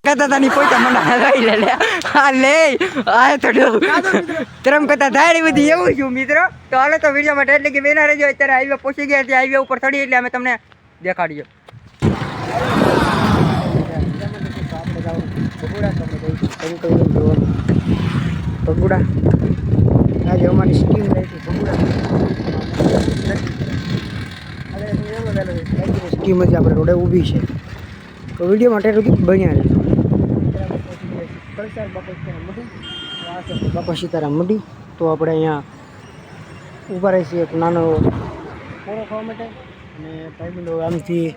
કહેતા હતા ની પોતા મને લઈ લે આ લે આ થોડું તરમ કહેતા ધારી બધી એવું છું મિત્રો. તો હાલો તો વિડીયો માટે એટલે કે બેના રહેજો. અત્યારે હાઈવે પહોંચી ગયા છે, હાઈવે ઉપર ચડી એટલે અમે તમને દેખાડીએ. ભગુડા આજે અમારી સ્કીમ રહી હતી ભગુડા સ્કીમ જ આપણે રોડે ઊભી છે. તો વિડીયો માટે બન્યા રહે. બાપા સીતારામ મઢી. તો આપણે અહીંયા ઊભા રહી છીએ એક નાનો ખોરો ખાવા માટે. અને ભાઈબંધો આમથી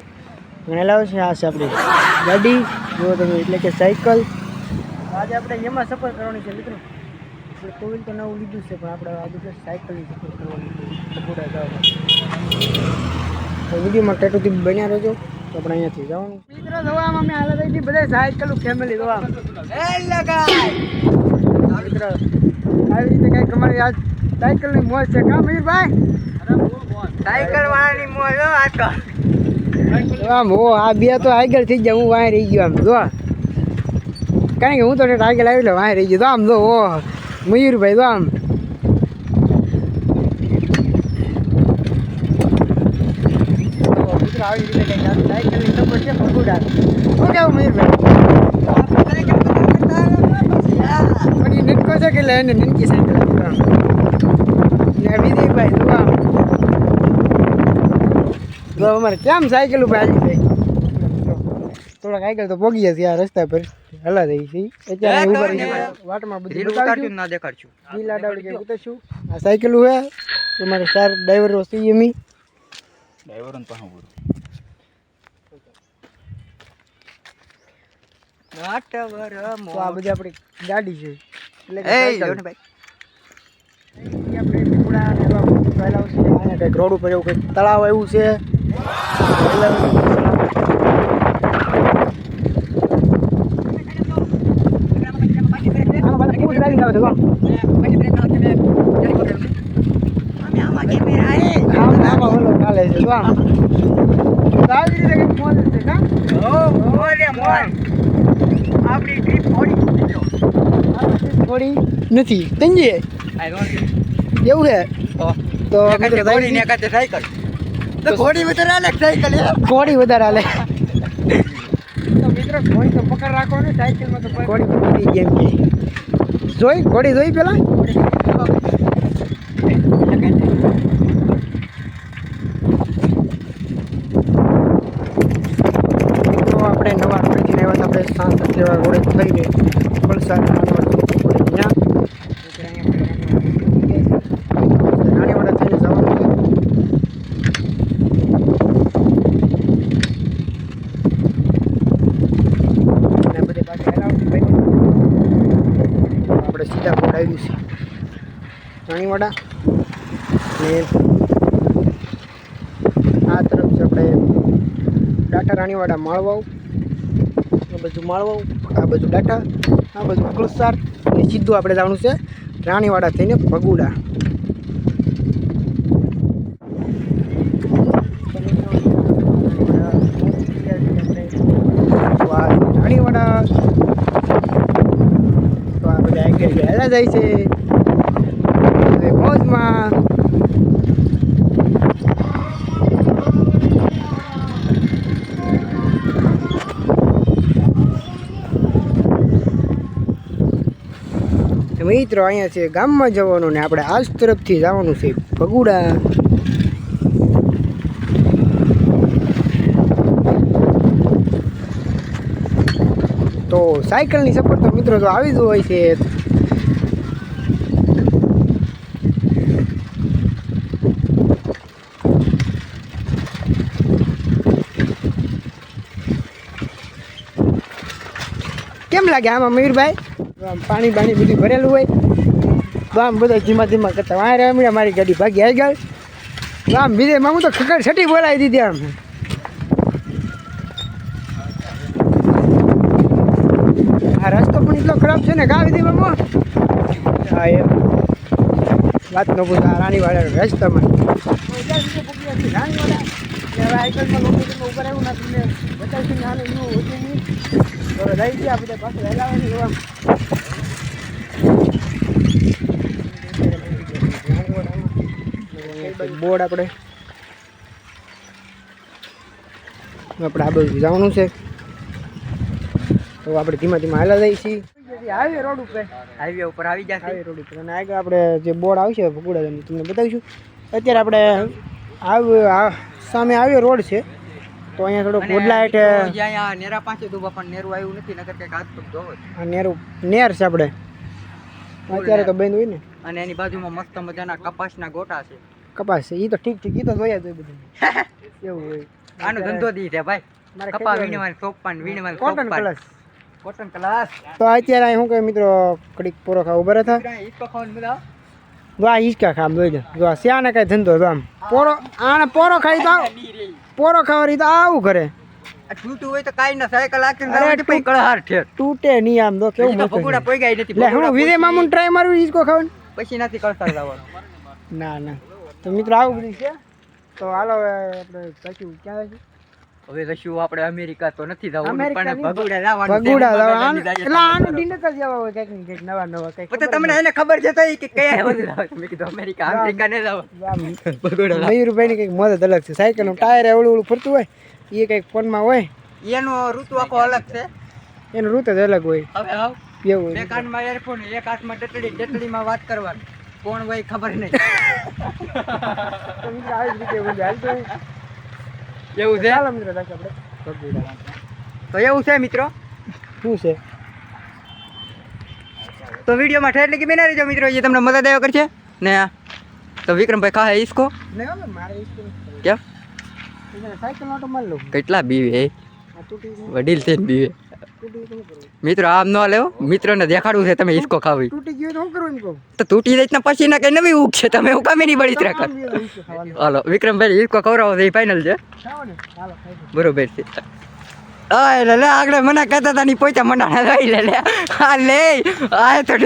ગણેલા છે. આ છે આપણી ગાડી જો તમે, એટલે કે સાયકલ. આજે આપણે એમાં સફર કરવાની છે મિત્રો. આપણે ટુ વ્હીલ તો નવું લીધું છે, પણ આપણે આજે સાયકલની સફર કરવાની છે ભગુડા જવા માટે. તો વિડીયોમાં ટેટુથી બન્યા રહેજો. તો આપણે અહીંયાથી જવાનું મિત્રો. જોવામાં અમે હાલત હતી બધા સાયકલ ફેમિલી જોવા મિત્રો. આવી રીતે કંઈક અમારી આજ સાયકલની મોજ છે. કા મીરભાઈ? સાયકલ વાળાની મોજ હો આ તો. આમ હો આ બે તો આગળ થઈ ગયા, હું વાંહે રહી ગયો. આમ જો કારણ કે હું તો આગળ આવી લે વાંહે રહી ગયો. તો આમ જો ઓ મયુરભાઈ તો આમ મિત્રો આવી રીતે કંઈક સાયકલની સફર છે ભગુડા. શું કેવું મયુરભાઈ? નીટકો છે કે એને નીટકી સાયકલ આપી વિજયભાઈ જો આમ જો અમારે કેમ સાયકલ ઉપર આવી જાય. થોડાક આગળ તો પોગી જશે આ રસ્તા પર હલા રહી છે. અત્યારે વાટમાં બધું બતાવશું ના દેખાડશું. લીલા ડાવડી કે ઉતરશું. આ સાયકલ હે તમારે 4 ડ્રાઈવર વસ્તી એમી ડ્રાઈવર ને પાહો બોલો નાટવર મો. તો આ બધી આપણી ગાડી છે. એટલે કે સાયકલ ભાઈ આપણે ટુકડા ને એવા પહેલાવ છે. આને કંઈક રોડ ઉપર એવું કંઈક તળાવ એવું છે. થોડી નથી તંજી એવું છે. તો સાયકલ ઘોડી વધારે હાલે સાયકલ ઘોડી વધારે હાલે. તો મિત્રો ઘોડી તો પકડ રાખો ને સાયકલમાં. તો ઘોડી પકડી ગેમ છે. જોઈ ઘોડી જોઈ પેલા તો આપણે નવા રોડેથી આવ્યા હતા. આપણે સાંત જેવા રોડે થઈને વલસાડ ત્યાં રાણીવાડા થઈને જવાનું છે. અને બધી પાછી હલાવતી આપણે સીધા રોડ આવ્યું છે રાણીવાડા. અને આ તરફ છે આપણે ડાટા રાણીવાડા માળવાવ. આ બાજુ માળવાવ, આ બાજુ ડાટા, આ બાજુ વલસાડ. અને સીધું આપણે જવાનું છે રાણીવાડા થઈને ભગુડા. રાણીવાડા તો આ બધા આગળ હેલા જાય છે મોજમાં. મિત્રો અહીંયા છે ગામમાં જવાનું ને આપણે આજ તરફથી જવાનું છે ભગુડા. તો સાયકલની સફર તો મિત્રો તો આવી જ હોય છે. કેમ લાગે આમાં મયુરભાઈ? આમ પાણી બાણી બધું ભરેલું હોય તો આમ બધા ધીમા ધીમા કરતા વાંહે રમ્યા. મારી ગાડી ભાગી આવી ગઈ. તો આમ વિજયમાં હું તો ખકડ છટી બોલાવી દીધી. આમ આ રસ્તો પણ એટલો ખરાબ છે ને કા વિજયમાં. હા એમ વાત ન પૂછો. આ રાણીવાડા રસ્તામાં રાણીવાડા સાયકલમાં લોકેશનમાં ઉપર આવ્યું ના તમને બતાવશું ને આને એવું હતું નહીં તો લઈ ગયા બધા પાછું હલાવવાનું એવા બોર્ડ આપણે આ બાજુ જવાનું છે તો આપણે ધીમા ધીમા હાલા જઈએ છીએ હાઈવે રોડ ઉપર આવી જશે હાઈવે રોડ ઉપર અને આગળ આપણે જે બોર્ડ આવશે ભગુડાની તમને બતાવીશું અત્યારે આપણે સામે હાઈવે રોડ છે તો અહીંયા થોડો બોડલાઇટ અહીંયા નેરા પાસે તો પણ નેરું આવ્યું નથી નકર કંઈક હાથ પગ ધોવો આ નેર છે આપણે અત્યારે તો બંધ હોય ને અને એની બાજુમાં મસ્ત મજાના કપાસના ગોટા છે કપાસ છે એ તો ઠીક એ તો જોયા જ હોય બધું એવું હોય આનો ધંધો દી છે ભાઈ કપા વીણવાનું સોપાન વીણવાનું કોટન ક્લાસ તો અત્યારે અહીં શું કહે મિત્રો કડીક પોરો ખાવા ઉભા હતા ઈસકો ખાવાનું બધા વાહ ઈસકા ખામ જોઈ જો શ્યાને કઈ ધંધો તો આમ પોરો આને પોરો ખાઈ તો પોરો ખાવાની તો આવું કરે તૂટું હોય તો કાઈ ના સાયકલ આખી પછી કળહાર ઠેર તૂટે નહીં આમ તો કેવું ભગુડા પોઈ ગઈ નથી લે હું વિજય મામુન ટ્રાય મારું ઈસકો ખાવાનું પછી નથી કળસાર જવાનું ના તો મિત્રો આવું બધું છે તો હાલો આપણે સાચું ક્યાં છે હવે જશું આપણે અમેરિકા તો નથી જવાનું પણ ભગુડા જવાનું એટલે આને ડિનર જ જવા હોય કઈક ને કઈક નવા કઈક પછી તમને એને ખબર છે તો કે કયા બધું જાવ મેં કીધું અમેરિકા ને જાવ ભગુડા મયુરભાઈ ની કઈક મદદ અલગ છે સાયકલ નું ટાયર એવડું ફરતું હોય એ કઈક ફોનમાં હોય એનો ઋતુ આખો અલગ છે એનો ઋતુ જ અલગ હોય હવે આવ એવું બે કાનમાં એરફોન એક હાથમાં ડટડીમાં વાત કરવાની કોણ હોય ખબર નહીં એવું છે તો એવું છે મિત્રો શું છે તો વિડીયોમાં ઠેર લગી બેના રહેજો મિત્રો એ તમને મદદ આવ્યો કરશે ને તો વિક્રમભાઈ ખાય ઈસકો કેમ કેટલા બીવે વડીલ છે ને બીવે મિત્રો આમ ન લેવો મિત્રોને દેખાડવું છે તમે ઈસકો ખાવી તો તૂટી જાય પછી ના કઈ નવી ઉગ છે તમે હું કામે નહીં બળી ત્રાક હાલો વિક્રમભાઈ ઈસકો ખવડાવો છે એ ફાઇનલ છે બરોબર છે લે આગળ મને કહેતા હતા ની પોચા મંડાણા લઈ લે હા લે આ તો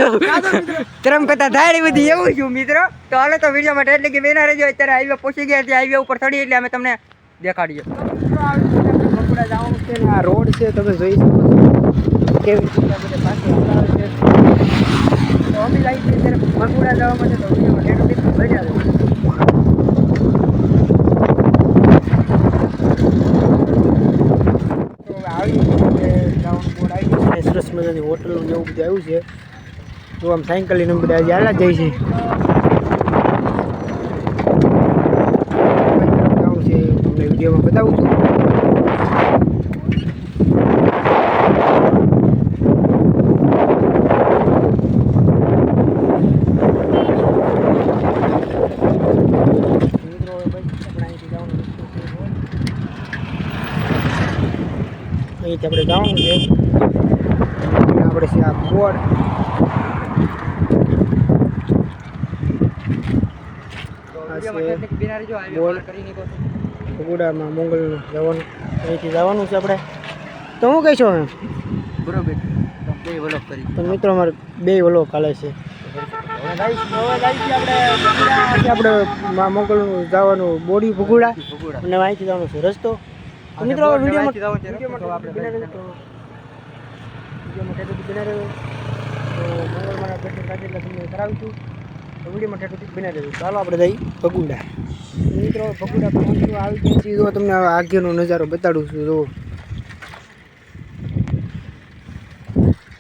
ત્રમ કરતા ધારી બધી એવું છું મિત્રો તો હાલો તો વિડીયો માટે એટલે કે બેના રહેજો અત્યારે હાઈવે પહોંચી ગયા ત્યાં હાઈવે ઉપર ચડી એટલે અમે તમને દેખાડીએ આ રોડ છે તમે જોઈ શકો છો કેવી રીતે બધા પાસે આવે છે તો અમે જઈએ છીએ ત્યારે ભગુડા જવા માટે તો વિડીયોમાં મજા આવે તો આવી જવાનું બોર્ડ આવી ગયું સરસ મજાની હોટલ એવું બધું આવ્યું છે તો આમ સાયકલ લઈને બધા આજે હાલા જાય છે તમને વિડીયોમાં બતાવું છું અહીંથી આપણે જવાનું છે આપણે છે આ બોર્ડ ભગુડામાં મોંગલ જવાનું અહીંથી જવાનું છે આપણે તો હું કહીશો બરોબર તો મિત્રો અમારે બે વલોક હાલે છે આપણે મોંગલનું જવાનું બોડી ભગુડા અને અહીંથી જવાનું છે રસ્તો મિત્રો વિડીયોમાં કરાવીશું તો વિડીયોમાં ઠેઠું બના દેવું ચાલો આપણે જઈ ભગુડા મિત્રો ભગુડા પહોંચવા આવી ગયા છીએ જો તમને આગળનો નજારો બતાડું છું જો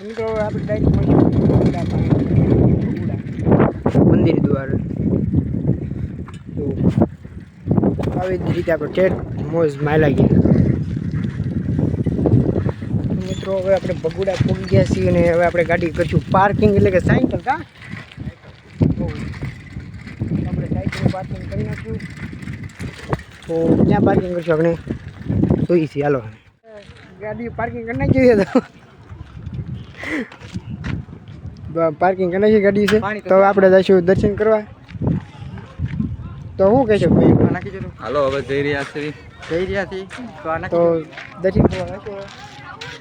મિત્રો આપણે ડાયરેક્ટ મંદિર દ્વાર તો આવી જ રીતે આપણે ઠેઠ મોજ માયલા ગયા મિત્રો હવે આપણે ભગુડા પહોંચી ગયા છીએ અને હવે આપણે ગાડી કરીશું પાર્કિંગ એટલે કે સાયકલ કા આપણે સાયકલ પાર્કિંગ કરી નાખ્યું તો ક્યાં પાર્કિંગ કરશું આપણે જોઈએ છીએ હાલો ગાડી પાર્કિંગ કરી નાખી તો પાર્કિંગ કરી નાખી ગાડી છે તો આપણે જઈશું દર્શન કરવા તો હું કહેશો ભાઈ નાખી દો હાલો હવે જઈ રહ્યા છીએ તો દર્શન કરવા નાખ્યો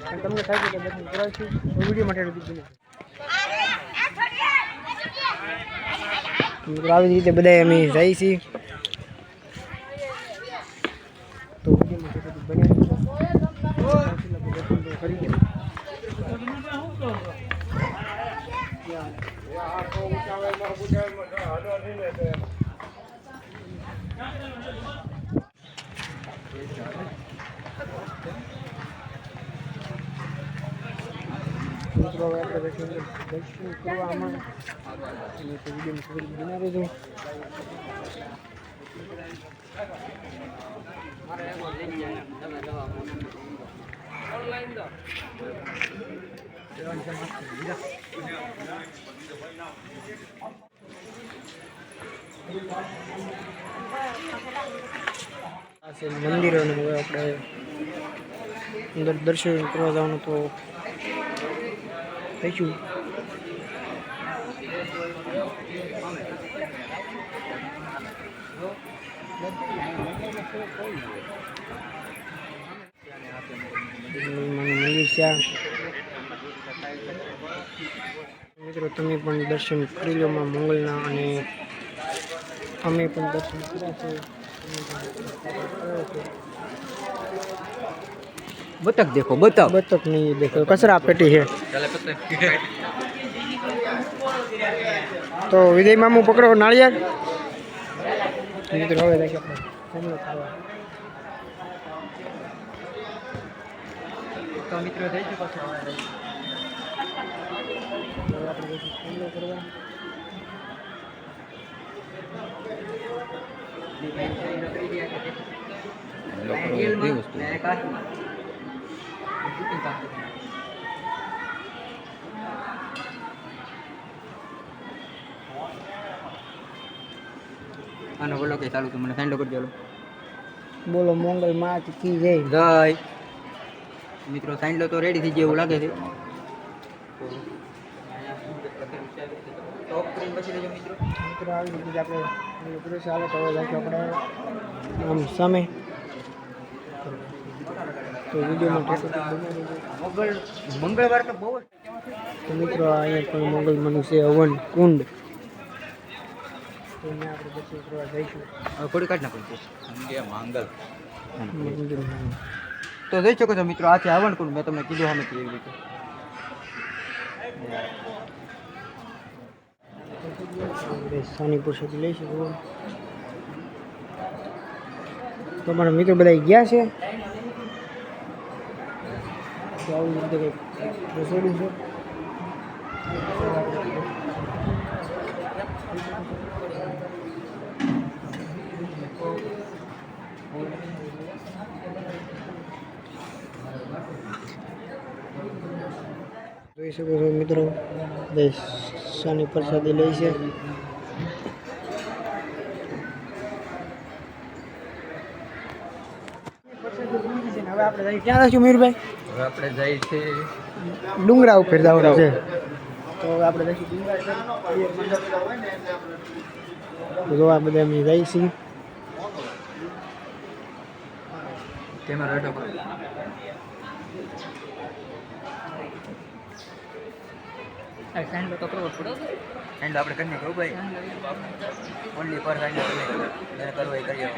અને તમને થાય છે કે દર્શન કરાવીશું વિડીયો માટે મિત્રો આવી રીતે બધા અમે જઈએ છીએ ફરી ગયા. મિત્રો હવે આપણે દર્શન કરવા આમાં અને તો વિડીયોની ખબર બનાવી દઉં. આ છે મંદિર અને હવે આપણે અંદર દર્શન કરવા જવાનું તો થઈશું. મંદિર છે આ. મિત્રો તમે પણ દર્શન કરી લો માં મંગલના અને અમે પણ દર્શન કર્યા છે. બતક દેખો બતક. બતક નહીં દેખો, કચરા પેટી છે. તો વિજય મામુ પકડો નાળિયેર. મિત્રો હવે આપણે જમણો ખાવા. તો મિત્રો જઈ ચૂકો છો. હવે આપણે જમણો કરવા. આનો બોલો કે ચાલુ તો મને સાઈન્ડ કરી દેલો. બોલો મંગલ માત કી જય. જય. મિત્રો સાઈન્ડ તો રેડી થઈ ગયો એવું લાગે છે. ટોપ સ્ક્રીન પછી લેજો મિત્રો. મિત્રો આવી રીતે આપણે પૂરું ચાલે તો હવે આપણે આમ સામે તો વિડીયોમાં મંગળવાર તો બહુ તો મિત્રો અહીંયા પણ મંગલ મનુષ્ય હવન કુંડ તો અહીંયા આપણે દર્શન કરવા જઈશું. થોડી કાઢ નાખો મંગલ મંદિરમાં. તો જોઈ શકો છો મિત્રો આ છે હવન કુંડ. મેં તમને કીધું સામે એવી રીતે. સાની પુરસાદી લઈશું. તો મારા મિત્રો બધા ગયા છે. તો આવી રીતે કંઈક રસોડું છે. જોઈ શકો છો મિત્રો સાની પ્રસાદી લઈ છે. હવે આપણે ક્યાં જઈશું મયુરભાઈ? હવે આપણે જઈએ છીએ ડુંગરા ઉપર જવાનું છે. તો હવે આપણે જઈશું ડુંગરા તો જો આ બધા અમે જઈએ છીએ. તેમાં રેડો સાઈન્ડ તો કરવો પડે. સાઈન્ડ આપણે કરીને કહું ભાઈ ઓનલી પર સાઈન્ડ કરવો એ કરીએ.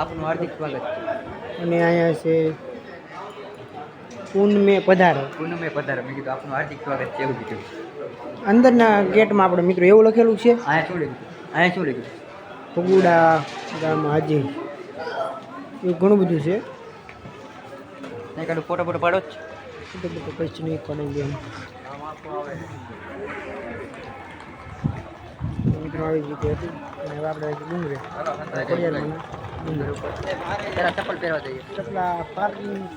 આપનું હાર્દિક સ્વાગત. અને અહીંયા છે કુંડ મેં પધારો. પૂનમે પધારો. મેં કીધું આપનું હાર્દિક સ્વાગત છે એવું કીધું. અંદરના ગેટમાં આપણે મિત્રો એવું લખેલું છે અહીંયા શું લીધું? અહીંયા શું લીધું? ફગુડા ગામ હાજી એવું ઘણું બધું છે. ત્યાં કાઢું ફોટો ફોટો પાડો જ. તો પછી નહીં પડી ગયા. મિત્રો આવી રીતે હતી અને હવે આપણે ડુંગરે જરા ચપ્પલ પહેરવા જઈએ. ચપલા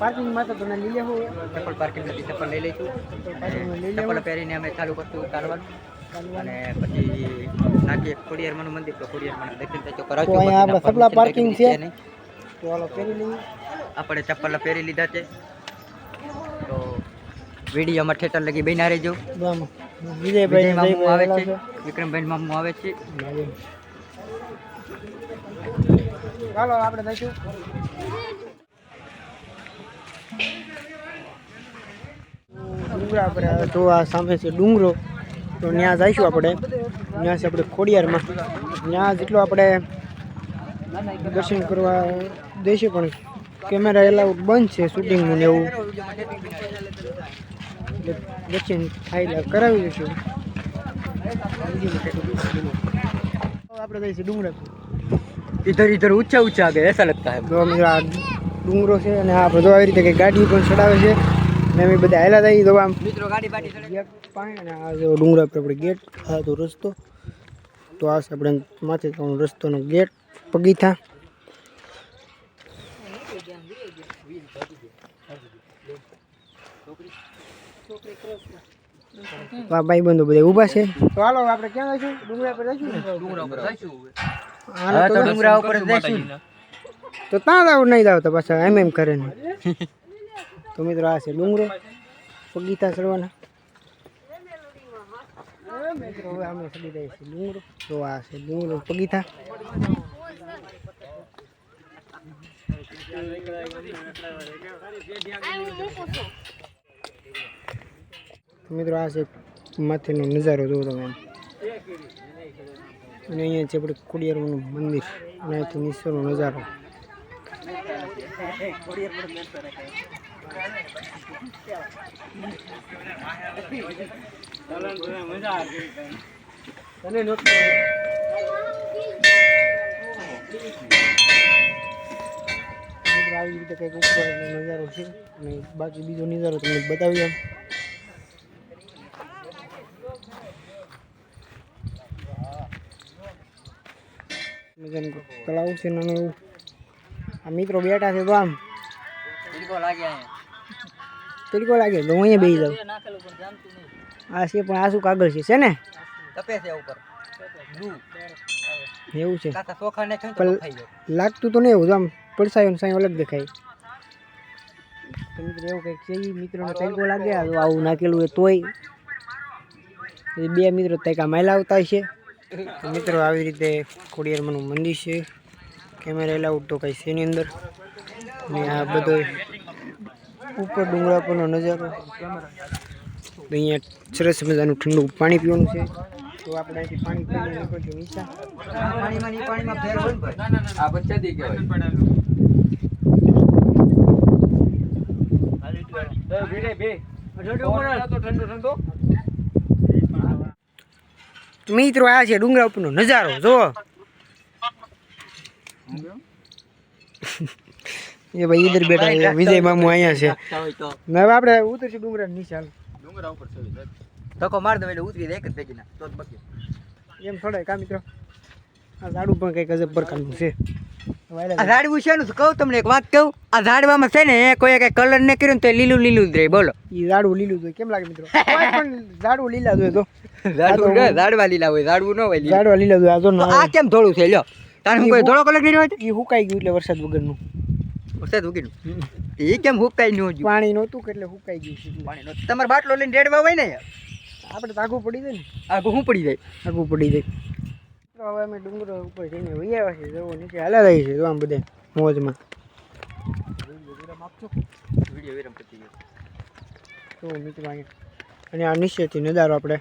પાર્કિંગમાં તો તમે લઈ લેવું. ચપ્પલ પાર્કિંગ નથી. ચપ્પલ લઈ લઈશું. લઈ ચપ્પલ પહેરીને અમે ચાલુ કરશું ચાલવાનું. અને પછી નાખીએ ખોડિયારમાંનું મંદિર. તો ખોડિયારમાં દર્શન થાય તો અહીંયા આપણે ચપલા પાર્કિંગ છે. તો હાલો પહેરી લઈએ. આપણે ચપ્પલ પહેરી લીધા છે. તો વિડીયોમાં થિયેટર લગી બન્યા રહેજો. વિજયભાઈ મામુ આવે છે. વિક્રમભાઈ મામુ આવે છે. ચાલો આપણે જઈશું. ડુંગરા પર તો આ સામે છે ડુંગરો. તો ત્યાં જઈશું આપણે. ત્યાં છે આપણે ખોડિયારમાં. ત્યાં જેટલું આપણે દર્શન કરવા દઈશું પણ કેમેરા એલાઉડ બંધ છે શૂટિંગનું ને એવું વેચીને થાય કરાવી દઈશું. આપણે જઈશું ડુંગરા. इधर इधर ऊंचा ऊंचा आ गया ऐसा लगता है. તો મિત્રો આ ડુંગરો છે અને આ બધો આવી રીતે કંઈક ગાડી પણ ચડાવે છે ને અમે બધા હેલા થઈ તો આમ મિત્રો ગાડી બાડી ચડે ગેટ પાસે અને આ જો ડુંગરા પર આપણે ગેટ આ તો રસ્તો તો આ છે આપણે માથે તો રસ્તોનો ગેટ પગીથા. આ ભાઈ બંધો બધા ઊભા છે તો હાલો આપણે ક્યાં જઈશું ડુંગરા પર જઈશું ને ડુંગરા ઉપર જઈશું. હાલો હા તો ડુંગરા ઉપર જઈશું. તો ત્યાં આવું નહીં જાવ તો પાછા એમ કરે ને. તો મિત્રો આ છે ડુંગરો પગીતા ચડવાના. મિત્રો હવે અમે ચડી રહ્યા છીએ ડુંગરો. તો આ છે ડુંગરો પગીતા. મિત્રો આ છે માથેનો નજારો જોવો તમે આમ. અને અહીંયા છે આપણે ખોડિયારનું મંદિર અને અહીંથી નીચેનો નજારો. આવી રીતે કંઈક ઉપર નજારો છે અને બાકી બીજો નજારો તમને બતાવી આમ. તળાવ છે નાનું એવું. આ મિત્રો બેઠા છે તો આમ તડકો લાગે તો હું અહીંયા બેસી જાઉં. આ છે પણ આ શું કાગળ છે ને તપે છે ઉપર એવું છે કાકા ચોખા ને ખાઈ તો પણ ખાઈ જાય. લાગતું તો નહીં એવું આમ પડસાયો ને સાયો અલગ દેખાય. તો મિત્રો એવું કંઈક છે ઈ મિત્રોને તડકો લાગે તો આવું નાખેલું હોય તોય એ બે મિત્રો તડકા માયલા આવતા છે. તો મિત્રો આવી રીતે ખોડિયારમાંનું મંદિર છે. કેમેરા એલાઉડ તો કંઈ છે એની અંદર ને આ બધો ઉપર ડુંગરા પરનો નજારો. અહીંયા સરસ મજાનું ઠંડુ પાણી પીવાનું છે. તો આપણે અહીંથી પાણી પીને નીકળશું નીચા. પાણીમાં ફેર હોય ને ભાઈ. આ પંચાયતી કહેવાય. મિત્રો આ છે ડુંગરા ઉપરનો નજારો જુઓ. એ ભાઈ ઈધર બેઠા છે વિજય મામુ અહીંયા છે. ને હવે આપણે ઉતરશું ડુંગરા નીચે. હાલ ડુંગરા ઉપર ધક્કો માર દો એટલે ઉતરી જાય એક જ ભેગીના તો જ બકે. એમ થોડા કા મિત્રો આ ઝાડું પણ કંઈક અજબ પ્રકારનું છે. આ ઝાડવું છે ને કહું તમને એક વાત કહું. આ ઝાડવામાં છે ને કોઈ કઈ કલર ને કર્યું ને તો લીલું લીલું જ રહે. બોલો ઈ ઝાડવું લીલું જોઈએ કેમ લાગે મિત્રો? કોઈ પણ ઝાડવું લીલા જોઈએ તો ઝાડવા લીલા હોય ઝાડવું ન હોય લીલું. ઝાડવા લીલા જોઈએ. આ જો આ કેમ થોડું છે લ્યો તારે હું કોઈ થોડો કલર નહીં હોય ઈ હુકાઈ ગયું એટલે વરસાદ વગરનું. વરસાદ ઉગીનું એ કેમ હુકાઈ ન ગયું પાણી નહોતું કે એટલે હુકાઈ ગયું છે. પાણી તમારે બાટલો લઈને રેડવા હોય ને આપણે તો આગું પડી જાય ને. આગું શું પડી જાય. આગું પડી જાય. તો હવે અમે ડુંગરો ઉપર જઈને વહી આવ્યા છે. જવો નીચે હાલા રહી છે જો આમ બધા મોજમાં. વિડીયો વિરામ પતી ગયો. તો મિત્રો અહીંયા અને આ નીચેથી નજારો આપણે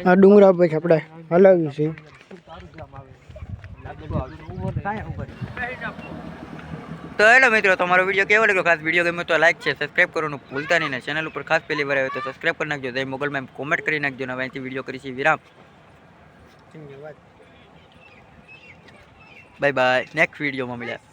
આ ડુંગરા ઉપર આપણે હલાવ્યું છે. તો હેલો મિત્રો તમારો વિડીયો કેવો લાગ્યો? ખાસ વિડીયો ગમે તો લાઈક છે સબસ્ક્રાઈબ કરવાનું ભૂલતા નહીં ને ચેનલ ઉપર ખાસ પહેલી વાર આવ્યો તો સબસ્ક્રાઈબ કરી નાખજો. જય મોગલમાં કોમેન્ટ કરી નાખજો ને હવે અહીંથી વિડીયો કરીશું વિરામ. બાય બાય નેક્સ્ટ વિડીયોમાં મળ્યા.